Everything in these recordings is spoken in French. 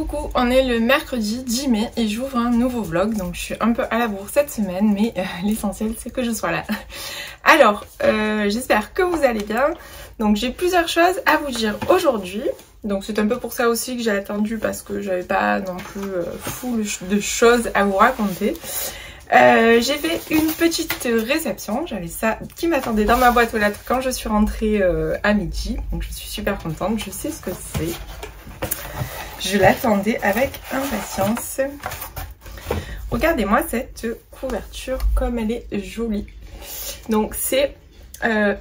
Coucou, on est le mercredi 10 mai et j'ouvre un nouveau vlog, donc je suis un peu à la bourre cette semaine, mais l'essentiel c'est que je sois là. Alors, j'espère que vous allez bien. Donc j'ai plusieurs choses à vous dire aujourd'hui, donc c'est un peu pour ça aussi que j'ai attendu parce que j'avais pas non plus full de choses à vous raconter. J'ai fait une petite réception, j'avais ça qui m'attendait dans ma boîte aux lettres quand je suis rentrée à midi, donc je suis super contente, je sais ce que c'est. Je l'attendais avec impatience. Regardez-moi cette couverture comme elle est jolie. Donc c'est un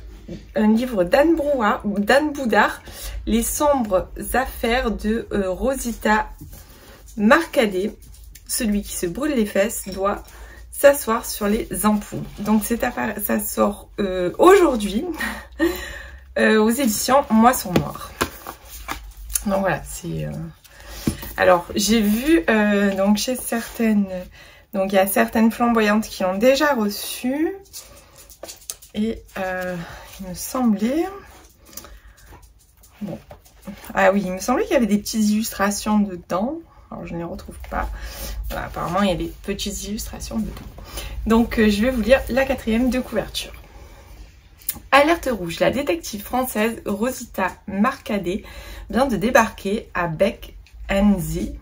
livre d'Anne Boudard, Les sombres affaires de Rosita Marcadet. Celui qui se brûle les fesses doit s'asseoir sur les ampoules. Donc ça sort aujourd'hui aux éditions Moisson Noire. Donc voilà, c'est... Alors j'ai vu donc chez certaines, donc il y a certaines flamboyantes qui l'ont déjà reçu et il me semblait, bon, ah oui, il me semblait qu'il y avait des petites illustrations dedans. Alors je ne les retrouve pas. Voilà, apparemment il y a des petites illustrations dedans. Donc je vais vous lire la quatrième de couverture. Alerte rouge, la détective française Rosita Marcadet vient de débarquer à Bekenzee,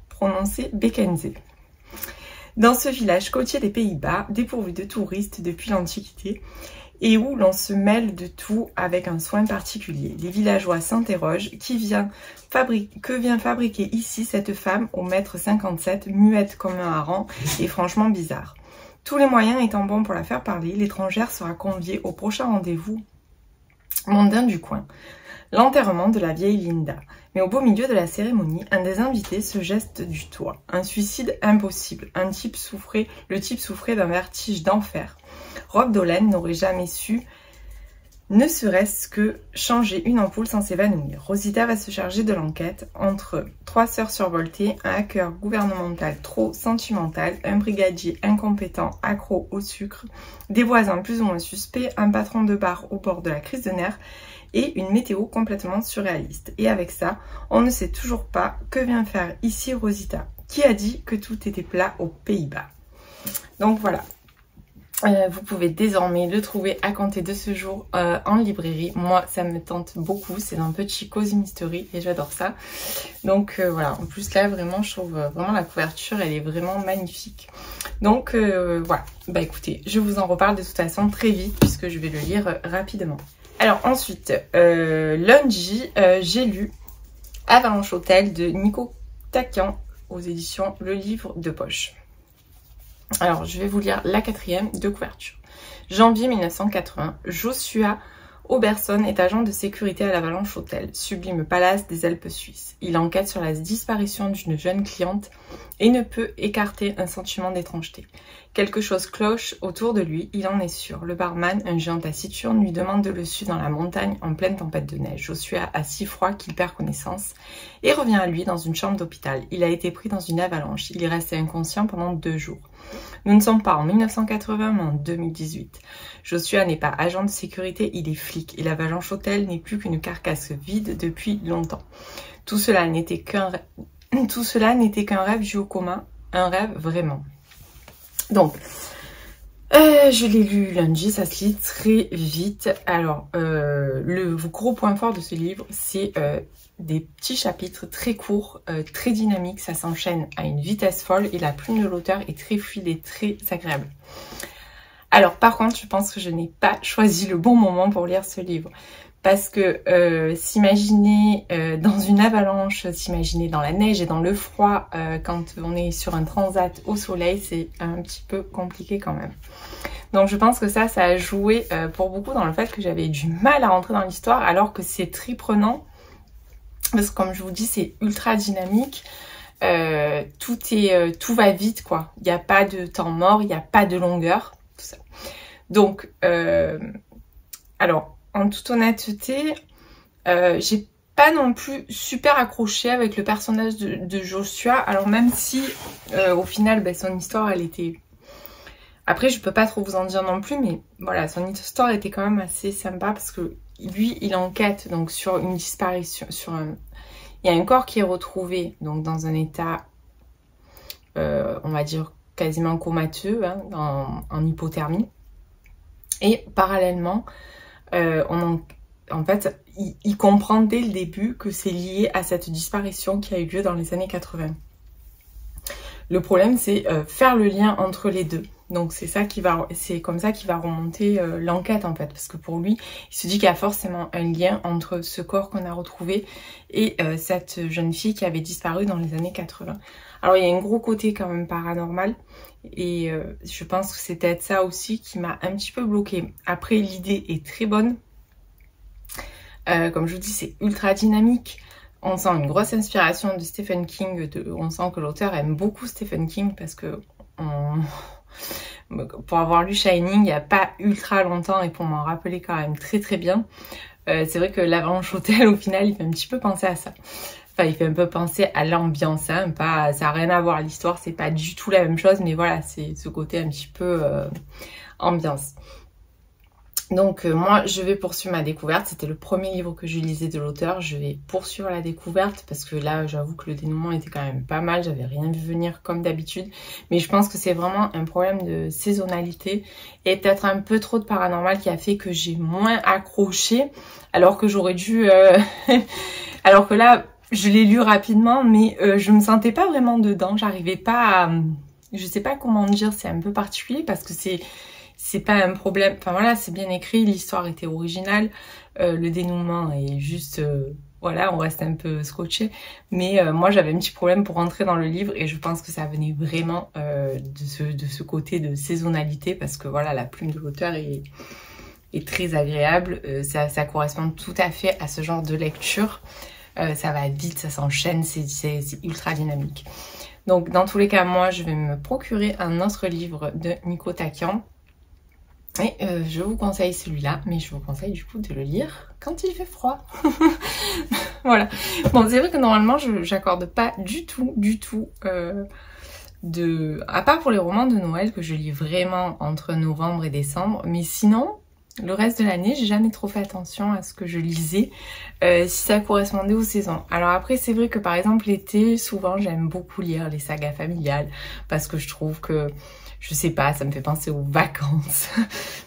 prononcé Bekenzee, dans ce village côtier des Pays-Bas, dépourvu de touristes depuis l'Antiquité, et où l'on se mêle de tout avec un soin particulier. Les villageois s'interrogent, que vient fabriquer ici cette femme au mètre 57, muette comme un hareng et franchement bizarre. Tous les moyens étant bons pour la faire parler, l'étrangère sera conviée au prochain rendez-vous mondain du coin, l'enterrement de la vieille Linda. Mais au beau milieu de la cérémonie, un des invités se geste du toit. Un suicide impossible. Le type souffrait d'un vertige d'enfer. Rob Dolan n'aurait jamais su, ne serait-ce que changer une ampoule sans s'évanouir. Rosita va se charger de l'enquête entre trois sœurs survoltées, un hacker gouvernemental trop sentimental, un brigadier incompétent accro au sucre, des voisins plus ou moins suspects, un patron de bar au bord de la crise de nerfs et une météo complètement surréaliste. Et avec ça, on ne sait toujours pas que vient faire ici Rosita, qui a dit que tout était plat aux Pays-Bas. Donc voilà. Vous pouvez désormais le trouver à compter de ce jour en librairie. Moi, ça me tente beaucoup. C'est un petit cozy mystery et j'adore ça. Donc voilà. En plus là, vraiment, je trouve vraiment la couverture, elle est vraiment magnifique. Donc voilà. Bah écoutez, je vous en reparle de toute façon très vite puisque je vais le lire rapidement. Alors ensuite, lundi, j'ai lu Avalanche Hotel de Nico Takian aux éditions Le Livre de Poche. Alors, je vais vous lire la quatrième de couverture. Janvier 1980, Joshua Oberson est agent de sécurité à l'Avalanche Hotel, sublime palace des Alpes suisses. Il enquête sur la disparition d'une jeune cliente et ne peut écarter un sentiment d'étrangeté. Quelque chose cloche autour de lui, il en est sûr. Le barman, un géant taciturne, lui demande de le suivre dans la montagne en pleine tempête de neige. Joshua a si froid qu'il perd connaissance et revient à lui dans une chambre d'hôpital. Il a été pris dans une avalanche. Il est resté inconscient pendant 2 jours. Nous ne sommes pas en 1980, mais en 2018. Joshua n'est pas agent de sécurité, il est flic. Et l'Avalanche Hotel n'est plus qu'une carcasse vide depuis longtemps. Tout cela n'était qu'un rêve dû au commun, un rêve vraiment. Donc, je l'ai lu lundi, ça se lit très vite. Alors, le gros point fort de ce livre, c'est des petits chapitres très courts, très dynamiques. Ça s'enchaîne à une vitesse folle et la plume de l'auteur est très fluide et très agréable. Alors, par contre, je pense que je n'ai pas choisi le bon moment pour lire ce livre. Parce que s'imaginer dans une avalanche, s'imaginer dans la neige et dans le froid quand on est sur un transat au soleil, c'est un petit peu compliqué quand même. Donc je pense que ça a joué pour beaucoup dans le fait que j'avais du mal à rentrer dans l'histoire alors que c'est très prenant. Parce que comme je vous dis, c'est ultra dynamique. Tout va vite quoi. Il n'y a pas de temps mort, il n'y a pas de longueur. Tout ça. Donc, alors... En toute honnêteté, j'ai pas non plus super accroché avec le personnage de Joshua. Alors même si au final son histoire elle était... Après je peux pas trop vous en dire non plus, mais voilà, son histoire était quand même assez sympa parce que lui il enquête donc sur une disparition, Il y a un corps qui est retrouvé donc dans un état, on va dire, quasiment comateux, hein, en hypothermie. Et parallèlement, en fait, il comprend dès le début que c'est lié à cette disparition qui a eu lieu dans les années 80. Le problème, c'est faire le lien entre les deux. Donc c'est comme ça qu'il va remonter l'enquête en fait, parce que pour lui, il se dit qu'il y a forcément un lien entre ce corps qu'on a retrouvé et cette jeune fille qui avait disparu dans les années 80. Alors il y a un gros côté quand même paranormal, et je pense que c'est peut-être ça aussi qui m'a un petit peu bloquée. Après, l'idée est très bonne. Comme je vous dis, c'est ultra dynamique. On sent une grosse inspiration de Stephen King. On sent que l'auteur aime beaucoup Stephen King parce que pour avoir lu Shining il n'y a pas ultra longtemps et pour m'en rappeler quand même très très bien, c'est vrai que l'Avalanche Hotel au final il fait un petit peu penser à ça. Enfin, il fait un peu penser à l'ambiance, hein, ça n'a rien à voir, l'histoire c'est pas du tout la même chose, mais voilà, c'est ce côté un petit peu ambiance. Donc moi je vais poursuivre ma découverte, c'était le premier livre que je lisais de l'auteur, je vais poursuivre la découverte parce que là j'avoue que le dénouement était quand même pas mal, j'avais rien vu venir comme d'habitude, mais je pense que c'est vraiment un problème de saisonnalité et peut-être un peu trop de paranormal qui a fait que j'ai moins accroché alors que j'aurais dû... alors que là je l'ai lu rapidement mais je me sentais pas vraiment dedans, j'arrivais pas à... Je sais pas comment dire, c'est un peu particulier parce que c'est pas un problème, enfin voilà, c'est bien écrit, l'histoire était originale, le dénouement est juste, voilà, on reste un peu scotché, mais moi j'avais un petit problème pour rentrer dans le livre et je pense que ça venait vraiment de ce côté de saisonnalité parce que voilà, la plume de l'auteur est très agréable, ça correspond tout à fait à ce genre de lecture, ça va vite, ça s'enchaîne, c'est ultra dynamique. Donc dans tous les cas, moi je vais me procurer un autre livre de Nico Takian. Et je vous conseille celui-là, mais je vous conseille du coup de le lire quand il fait froid. Voilà. Bon, c'est vrai que normalement, j'accorde pas du tout, à part pour les romans de Noël que je lis vraiment entre novembre et décembre, mais sinon, le reste de l'année, j'ai jamais trop fait attention à ce que je lisais, si ça correspondait aux saisons. Alors après, c'est vrai que par exemple, l'été, souvent, j'aime beaucoup lire les sagas familiales, parce que je trouve que je sais pas, ça me fait penser aux vacances.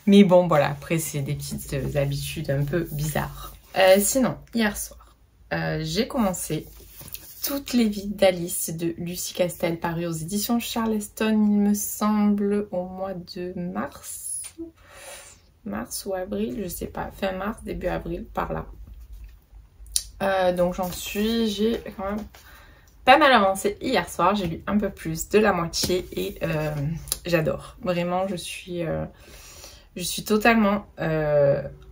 Mais bon, voilà, après, c'est des petites habitudes un peu bizarres. Sinon, hier soir, j'ai commencé Toutes les vies d'Alice de Lucie Castel, paru aux éditions Charleston, il me semble, au mois de mars. Mars ou avril, je sais pas. Fin mars, début avril, par là. Donc j'ai quand même pas mal avancé hier soir, j'ai lu un peu plus de la moitié et j'adore. Vraiment, je suis totalement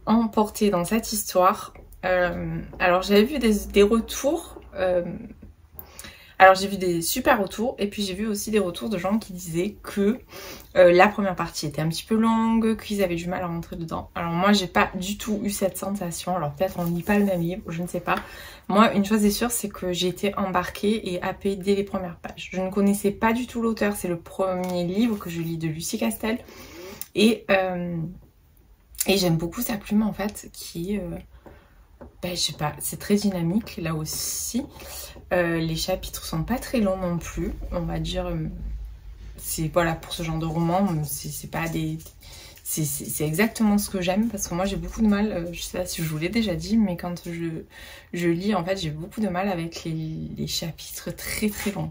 emportée dans cette histoire. Alors j'avais vu des retours, alors j'ai vu des super retours et puis j'ai vu aussi des retours de gens qui disaient que la première partie était un petit peu longue, qu'ils avaient du mal à rentrer dedans. Alors moi j'ai pas du tout eu cette sensation, alors peut-être on ne lit pas le même livre, je ne sais pas. Moi une chose est sûre, c'est que j'ai été embarquée et happée dès les premières pages. Je ne connaissais pas du tout l'auteur, c'est le premier livre que je lis de Lucie Castel et j'aime beaucoup sa plume en fait qui... je sais pas, c'est très dynamique là aussi. Les chapitres sont pas très longs non plus, on va dire. C'est voilà, pour ce genre de roman, c'est pas des... C'est exactement ce que j'aime parce que moi j'ai beaucoup de mal, je sais pas si je vous l'ai déjà dit, mais quand je lis en fait j'ai beaucoup de mal avec les chapitres très très longs.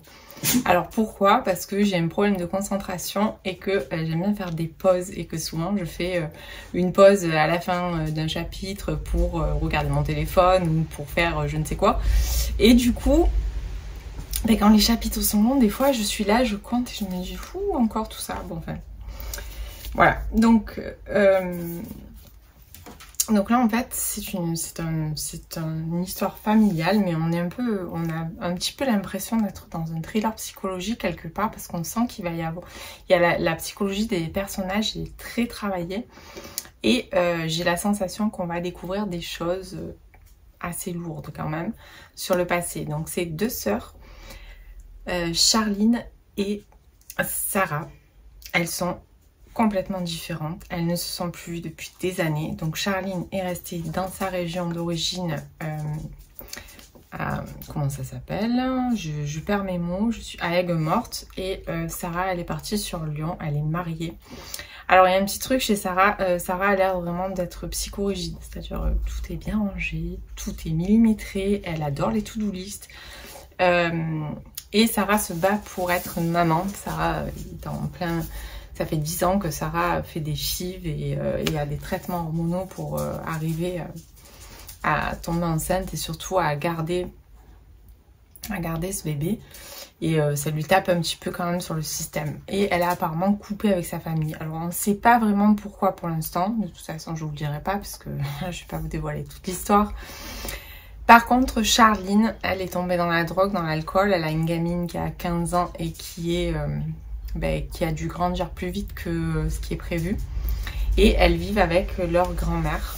Alors pourquoi? Parce que j'ai un problème de concentration et que j'aime bien faire des pauses et que souvent je fais une pause à la fin d'un chapitre pour regarder mon téléphone ou pour faire je ne sais quoi. Et du coup, quand les chapitres sont longs, des fois je suis là, je compte et je me dis fou encore tout ça. Bon enfin, voilà. Donc là en fait c'est une histoire familiale, mais on a un petit peu l'impression d'être dans un thriller psychologique quelque part parce qu'on sent qu'il va y avoir, la psychologie des personnages est très travaillée et j'ai la sensation qu'on va découvrir des choses assez lourdes quand même sur le passé. Donc c'est deux sœurs, Charline et Sarah, elles sont complètement différentes, elles ne se sont plus vues depuis des années. Donc Charline est restée dans sa région d'origine comment ça s'appelle, je perds mes mots, je suis à Aigues-Mortes et Sarah elle est partie sur Lyon, elle est mariée. Alors il y a un petit truc chez Sarah, Sarah a l'air vraiment d'être psychorigide, c'est-à-dire tout est bien rangé, tout est millimétré, elle adore les to-do list. Et Sarah se bat pour être maman. Sarah est en plein... Ça fait 10 ans que Sarah fait des FIV et a des traitements hormonaux pour arriver à tomber enceinte et surtout à garder ce bébé. Et ça lui tape un petit peu quand même sur le système. Et elle a apparemment coupé avec sa famille. Alors on ne sait pas vraiment pourquoi pour l'instant. De toute façon je ne vous le dirai pas parce que je ne vais pas vous dévoiler toute l'histoire. Par contre, Charline, elle est tombée dans la drogue, dans l'alcool. Elle a une gamine qui a 15 ans et qui a dû grandir plus vite que ce qui est prévu. Et elles vivent avec leur grand-mère,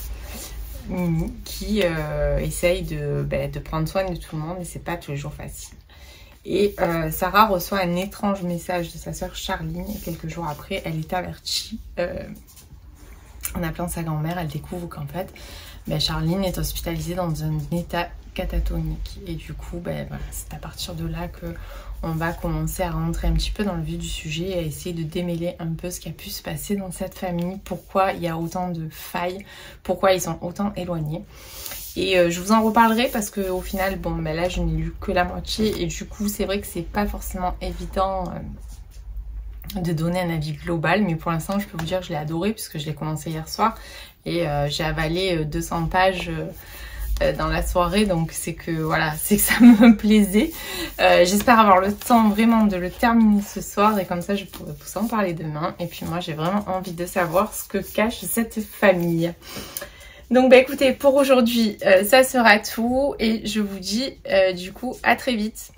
Mimi, qui essaye de prendre soin de tout le monde et c'est pas tous les jours facile. Et Sarah reçoit un étrange message de sa sœur Charline et quelques jours après, elle est avertie en appelant sa grand-mère. Elle découvre qu'en fait, Charline est hospitalisée dans un état catatonique. Et du coup, voilà, c'est à partir de là que on va commencer à rentrer un petit peu dans le vif du sujet et à essayer de démêler un peu ce qui a pu se passer dans cette famille. Pourquoi il y a autant de failles, pourquoi ils sont autant éloignés. Et je vous en reparlerai parce que au final, là je n'ai lu que la moitié. Et du coup, c'est vrai que c'est pas forcément évident de donner un avis global. Mais pour l'instant, je peux vous dire que je l'ai adoré puisque je l'ai commencé hier soir. Et j'ai avalé 200 pages dans la soirée, donc c'est que voilà, c'est que ça me plaisait. J'espère avoir le temps vraiment de le terminer ce soir et comme ça je pourrai vous en parler demain. Et puis moi j'ai vraiment envie de savoir ce que cache cette famille. Donc écoutez, pour aujourd'hui ça sera tout et je vous dis du coup à très vite.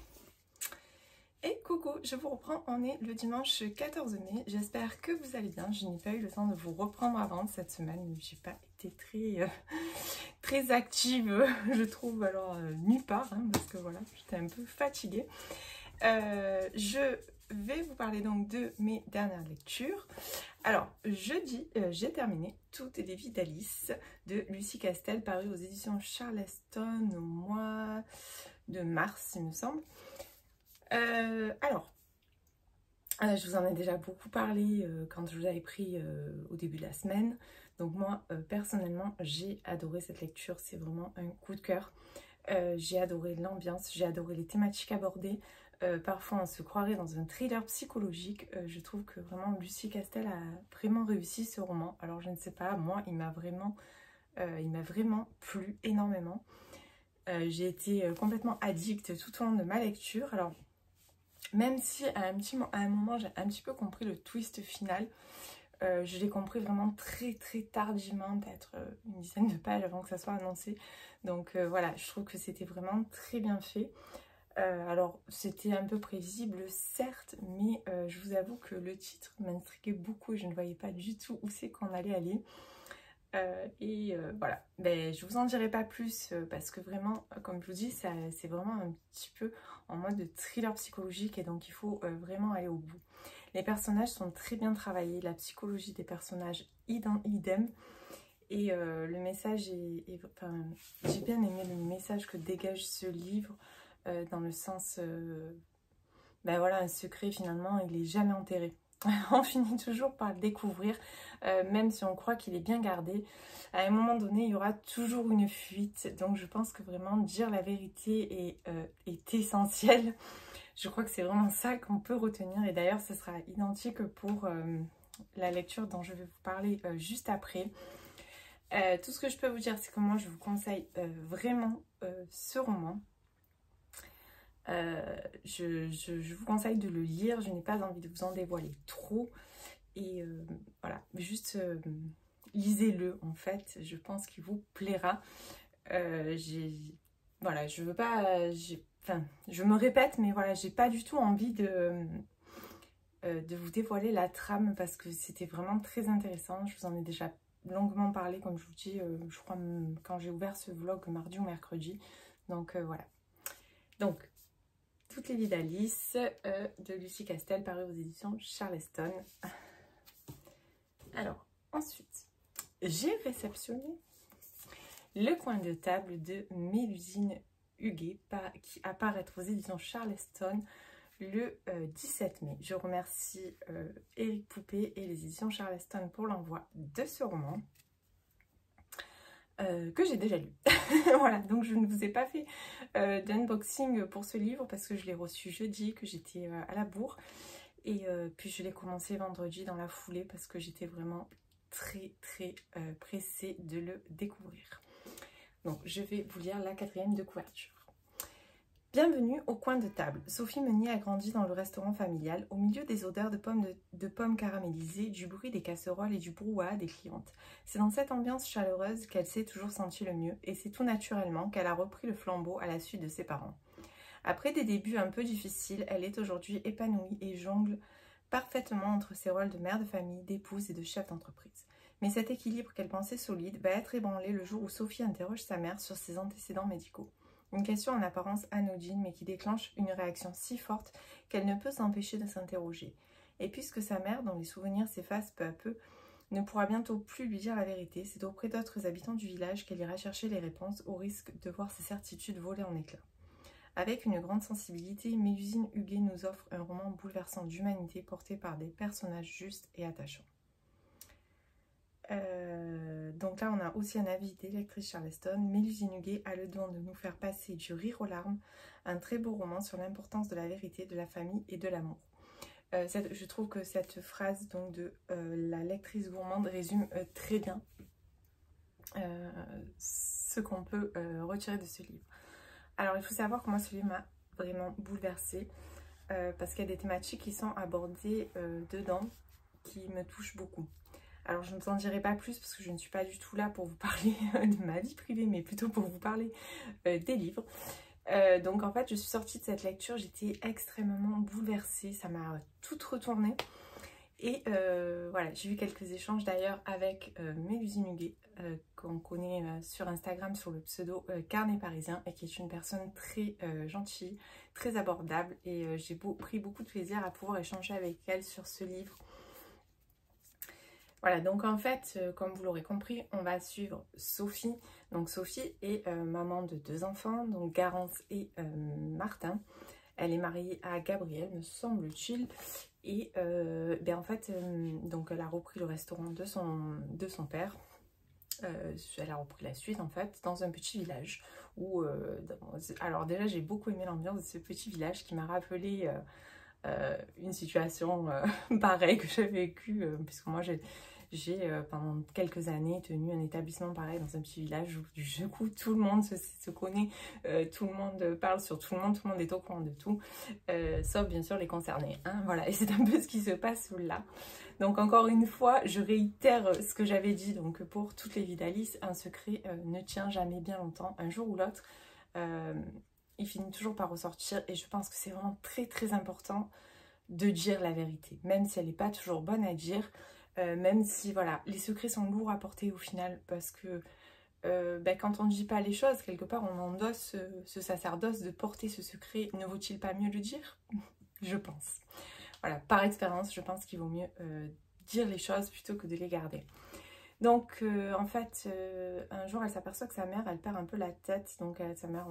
Et coucou, je vous reprends, on est le dimanche 14 mai, j'espère que vous allez bien. Je n'ai pas eu le temps de vous reprendre avant cette semaine, j'ai pas été très active, je trouve, alors nulle part, hein, parce que voilà, j'étais un peu fatiguée. Je vais vous parler donc de mes dernières lectures. Alors, jeudi, j'ai terminé Toutes les vies d'Alice de Lucie Castel, paru aux éditions Charleston au mois de mars, il me semble. Alors, je vous en ai déjà beaucoup parlé quand je vous avais pris au début de la semaine. Donc moi, personnellement, j'ai adoré cette lecture. C'est vraiment un coup de cœur. J'ai adoré l'ambiance, j'ai adoré les thématiques abordées. Parfois, on se croirait dans un thriller psychologique. Je trouve que vraiment, Lucie Castel a vraiment réussi ce roman. Alors, je ne sais pas, moi, il m'a vraiment plu énormément. J'ai été complètement addict tout au long de ma lecture. Alors, même si à un moment j'ai un petit peu compris le twist final, je l'ai compris vraiment très tardivement, peut-être une dizaine de pages avant que ça soit annoncé. Donc voilà, je trouve que c'était vraiment très bien fait. Alors c'était un peu prévisible certes, mais je vous avoue que le titre m'intriguait beaucoup et je ne voyais pas du tout où c'est qu'on allait aller. Voilà, je vous en dirai pas plus parce que vraiment, comme je vous dis, c'est vraiment un petit peu en mode thriller psychologique et donc il faut vraiment aller au bout. Les personnages sont très bien travaillés, la psychologie des personnages idem et le message enfin, j'ai bien aimé le message que dégage ce livre dans le sens, voilà, un secret finalement il est jamais enterré. On finit toujours par le découvrir, même si on croit qu'il est bien gardé. À un moment donné, il y aura toujours une fuite. Donc je pense que vraiment dire la vérité est essentiel. Je crois que c'est vraiment ça qu'on peut retenir. Et d'ailleurs, ce sera identique pour la lecture dont je vais vous parler juste après. Tout ce que je peux vous dire, c'est que moi, je vous conseille vraiment ce roman. Je vous conseille de le lire, je n'ai pas envie de vous en dévoiler trop et voilà, juste lisez-le en fait, je pense qu'il vous plaira. Voilà, je veux pas, je me répète, mais voilà, j'ai pas du tout envie de vous dévoiler la trame parce que c'était vraiment très intéressant. Je vous en ai déjà longuement parlé, comme je vous dis, je crois quand j'ai ouvert ce vlog mardi ou mercredi. Donc voilà. Donc Toutes les vies d'Alice de Lucie Castel, paru aux éditions Charleston. Alors, ensuite, j'ai réceptionné Le coin de table de Mélusine Huguet qui apparaîtra aux éditions Charleston le 17 mai. Je remercie Éric Poupé et les éditions Charleston pour l'envoi de ce roman que j'ai déjà lu. Voilà, donc je ne vous ai pas fait d'unboxing pour ce livre parce que je l'ai reçu jeudi, que j'étais à la bourre. Et puis je l'ai commencé vendredi dans la foulée parce que j'étais vraiment très pressée de le découvrir. Donc je vais vous lire la 4e de couverture. Bienvenue au coin de table. Sophie Meunier a grandi dans le restaurant familial, au milieu des odeurs de pommes caramélisées, du bruit des casseroles et du brouhaha des clientes. C'est dans cette ambiance chaleureuse qu'elle s'est toujours sentie le mieux, et c'est tout naturellement qu'elle a repris le flambeau à la suite de ses parents. Après des débuts un peu difficiles, elle est aujourd'hui épanouie et jongle parfaitement entre ses rôles de mère de famille, d'épouse et de chef d'entreprise. Mais cet équilibre qu'elle pensait solide va être ébranlé le jour où Sophie interroge sa mère sur ses antécédents médicaux. Une question en apparence anodine, mais qui déclenche une réaction si forte qu'elle ne peut s'empêcher de s'interroger. Et puisque sa mère, dont les souvenirs s'effacent peu à peu, ne pourra bientôt plus lui dire la vérité, c'est auprès d'autres habitants du village qu'elle ira chercher les réponses au risque de voir ses certitudes voler en éclats. Avec une grande sensibilité, Mélusine Huguet nous offre un roman bouleversant d'humanité porté par des personnages justes et attachants. Donc là, on a aussi un avis des lectrices Charleston. Mélusine Huguet a le don de nous faire passer du rire aux larmes. Un très beau roman sur l'importance de la vérité, de la famille et de l'amour. Je trouve que cette phrase donc, de la lectrice gourmande résume très bien ce qu'on peut retirer de ce livre. Alors, il faut savoir que moi, ce livre m'a vraiment bouleversée parce qu'il y a des thématiques qui sont abordées dedans qui me touchent beaucoup. Alors, je ne vous en dirai pas plus parce que je ne suis pas du tout là pour vous parler de ma vie privée, mais plutôt pour vous parler des livres. Donc, en fait, je suis sortie de cette lecture, j'étais extrêmement bouleversée, ça m'a toute retournée. Et voilà, j'ai eu quelques échanges d'ailleurs avec Mélusine Huguet, qu'on connaît sur Instagram sur le pseudo Carnet Parisien, et qui est une personne très gentille, très abordable. Et j'ai pris beaucoup de plaisir à pouvoir échanger avec elle sur ce livre. Voilà, donc en fait, comme vous l'aurez compris, on va suivre Sophie. Donc Sophie est maman de 2 enfants, donc Garance et Martin. Elle est mariée à Gabriel, me semble-t-il. Et en fait, donc elle a repris le restaurant de son père. Elle a repris la suite en fait dans un petit village où... alors déjà, j'ai beaucoup aimé l'ambiance de ce petit village qui m'a rappelé... une situation pareille que j'ai vécue, puisque moi j'ai pendant quelques années tenu un établissement pareil dans un petit village où du coup tout le monde se connaît, tout le monde parle sur tout le monde est au courant de tout, sauf bien sûr les concernés, hein, voilà, et c'est un peu ce qui se passe là. Donc encore une fois, je réitère ce que j'avais dit, donc pour toutes les vies d'Alice, un secret ne tient jamais bien longtemps, un jour ou l'autre, il finit toujours par ressortir, et je pense que c'est vraiment très important de dire la vérité, même si elle n'est pas toujours bonne à dire, même si voilà, les secrets sont lourds à porter au final, parce que quand on ne dit pas les choses, quelque part on endosse ce sacerdoce de porter ce secret. Ne vaut-il pas mieux le dire? Je pense. Voilà, par expérience, je pense qu'il vaut mieux dire les choses plutôt que de les garder. Donc en fait, un jour elle s'aperçoit que sa mère, elle perd un peu la tête. Donc sa mère,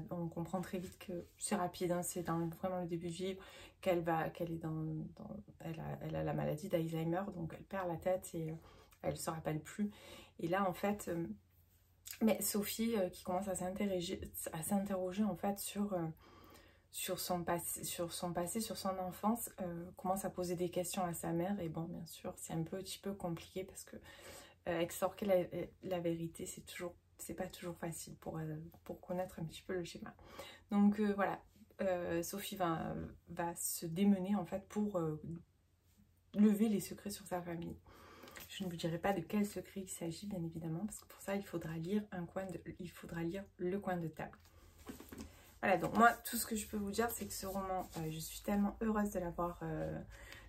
on comprend très vite que c'est rapide, hein, c'est dans vraiment le début du livre qu'elle a la maladie d'Alzheimer, donc elle perd la tête et elle se rappelle plus. Et là en fait, mais Sophie qui commence à s'interroger en fait sur son passé, sur son enfance, commence à poser des questions à sa mère. Et bon, bien sûr, c'est un petit peu compliqué parce que extorquer la vérité, c'est pas toujours facile pour connaître un petit peu le schéma. Donc voilà, Sophie va se démener en fait pour lever les secrets sur sa famille. Je ne vous dirai pas de quel secret il s'agit, bien évidemment, parce que pour ça, il faudra lire Le coin de table. Voilà, donc moi, tout ce que je peux vous dire, c'est que ce roman, je suis tellement heureuse de l'avoir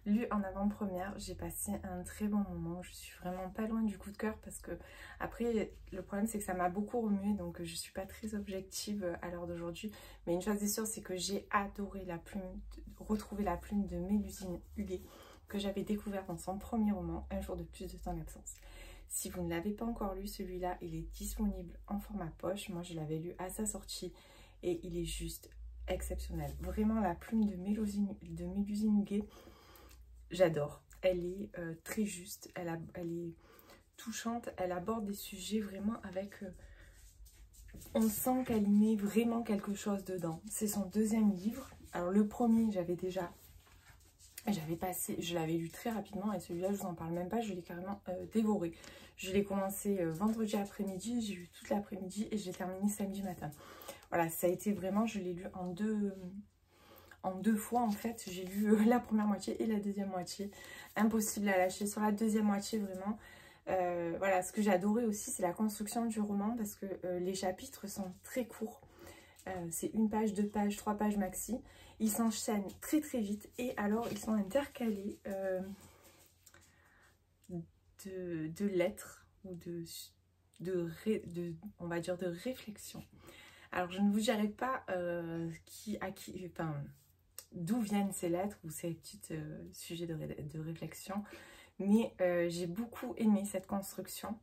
lu en avant-première. J'ai passé un très bon moment. Je suis vraiment pas loin du coup de cœur parce que, après, le problème, c'est que ça m'a beaucoup remué. Donc, je suis pas très objective à l'heure d'aujourd'hui. Mais une chose est sûre, c'est que j'ai adoré retrouver la plume de Mélusine Huguet, que j'avais découvert dans son premier roman, Un jour de plus de ton absence. Si vous ne l'avez pas encore lu, celui-là, il est disponible en format poche. Moi, je l'avais lu à sa sortie. et il est juste exceptionnel. Vraiment la plume de Mélusine Huguet, j'adore. Elle est très juste, elle est touchante, elle aborde des sujets vraiment avec... on sent qu'elle y met vraiment quelque chose dedans. C'est son deuxième livre. Alors le premier, je l'avais lu très rapidement et celui-là, je vous en parle même pas, je l'ai carrément dévoré. Je l'ai commencé vendredi après-midi, j'ai lu toute l'après-midi et j'ai terminé samedi matin. Voilà, ça a été vraiment, je l'ai lu en deux fois en fait. J'ai lu la première moitié et la deuxième moitié. Impossible à lâcher sur la deuxième moitié vraiment. Voilà, ce que j'ai adoré aussi, c'est la construction du roman parce que les chapitres sont très courts. C'est 1 page, 2 pages, 3 pages maxi. Ils s'enchaînent très très vite et alors ils sont intercalés de lettres ou on va dire de réflexion. Alors je ne vous dirai pas d'où viennent ces lettres ou ces petits sujets de réflexion, mais j'ai beaucoup aimé cette construction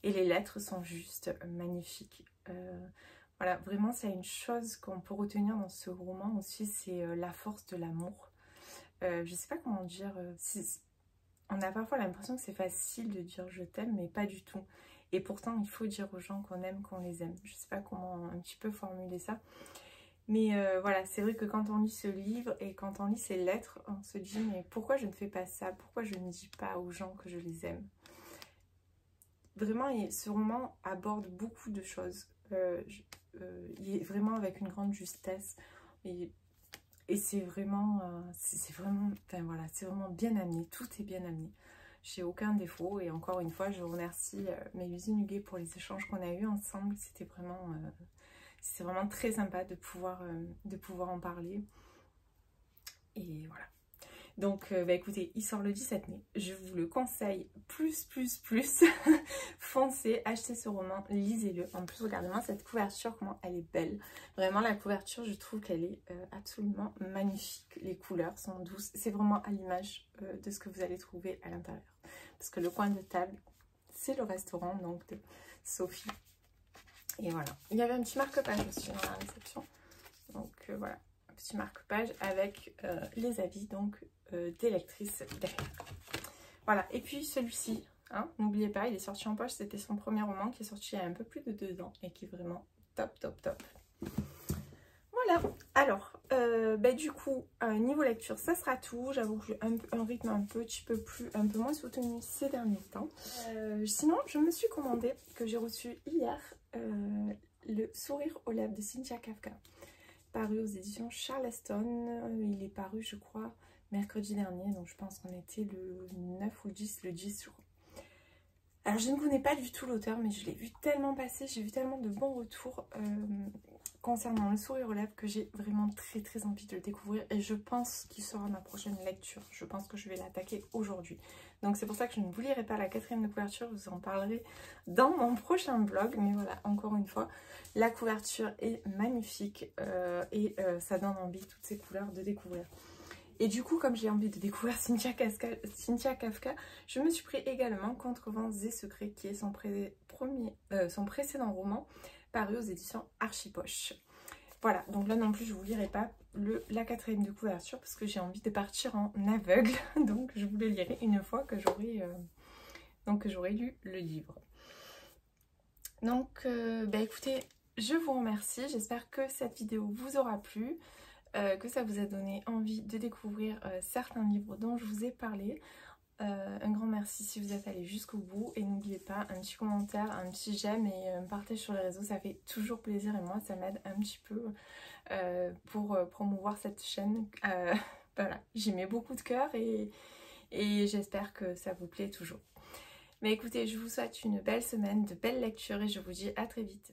et les lettres sont juste magnifiques. Voilà, vraiment, c'est une chose qu'on peut retenir dans ce roman aussi, c'est la force de l'amour. Je sais pas comment dire, on a parfois l'impression que c'est facile de dire je t'aime, mais pas du tout. Et pourtant, il faut dire aux gens qu'on aime, qu'on les aime. Je sais pas comment un petit peu formuler ça. Mais voilà, c'est vrai que quand on lit ce livre et quand on lit ces lettres, on se dit mais pourquoi je ne fais pas ça? Pourquoi je ne dis pas aux gens que je les aime? Vraiment, ce roman aborde beaucoup de choses. Il est vraiment avec une grande justesse et c'est vraiment, enfin voilà, c'est vraiment bien amené, tout est bien amené. J'ai aucun défaut et encore une fois, je remercie Mélusine Huguet pour les échanges qu'on a eus ensemble. C'était vraiment très sympa de pouvoir en parler. Et voilà. Donc, écoutez, il sort le 17 mai. Je vous le conseille plus. Foncez, achetez ce roman, lisez-le. En plus, regardez-moi cette couverture, comment elle est belle. Vraiment, la couverture, je trouve qu'elle est absolument magnifique. Les couleurs sont douces. C'est vraiment à l'image de ce que vous allez trouver à l'intérieur. Parce que le coin de table, c'est le restaurant donc de Sophie. Et voilà. Il y avait un petit marque-page aussi dans la réception. Donc, voilà. Un petit marque-page avec les avis donc des lectrices derrière. Voilà, et puis celui-ci, hein, n'oubliez pas, il est sorti en poche, c'était son premier roman qui est sorti il y a un peu plus de 2 ans et qui est vraiment top. Voilà, alors, du coup, niveau lecture, ça sera tout. J'avoue que j'ai un rythme un peu moins soutenu ces derniers temps. Sinon, je me suis commandé, que j'ai reçu hier, Le sourire aux lèvres de Cynthia Kafka, paru aux éditions Charleston. Il est paru, je crois, mercredi dernier, donc je pense qu'on était le 9 ou le 10 je crois. Alors je ne connais pas du tout l'auteur, mais je l'ai vu tellement passer, j'ai vu tellement de bons retours concernant Le sourire aux lèvres que j'ai vraiment très envie de le découvrir et je pense qu'il sera ma prochaine lecture. Je pense que je vais l'attaquer aujourd'hui. Donc c'est pour ça que je ne vous lirai pas la 4e de couverture, je vous en parlerai dans mon prochain vlog. Mais voilà, encore une fois, la couverture est magnifique et ça donne envie, toutes ces couleurs, de découvrir. Et du coup, comme j'ai envie de découvrir Cynthia Kafka, je me suis pris également Contrevents et Secrets, qui est son précédent roman, paru aux éditions Archipoche. Voilà, donc là non plus, je ne vous lirai pas la 4e de couverture, parce que j'ai envie de partir en aveugle. Donc je vous le lirai une fois que j'aurai lu le livre. Donc, écoutez, je vous remercie. J'espère que cette vidéo vous aura plu. Que ça vous a donné envie de découvrir certains livres dont je vous ai parlé. Un grand merci si vous êtes allé jusqu'au bout et n'oubliez pas un petit commentaire, un petit j'aime et un partage sur les réseaux, ça fait toujours plaisir et moi ça m'aide un petit peu pour promouvoir cette chaîne. Voilà, j'y mets beaucoup de cœur et j'espère que ça vous plaît toujours. Mais écoutez, je vous souhaite une belle semaine, de belles lectures et je vous dis à très vite.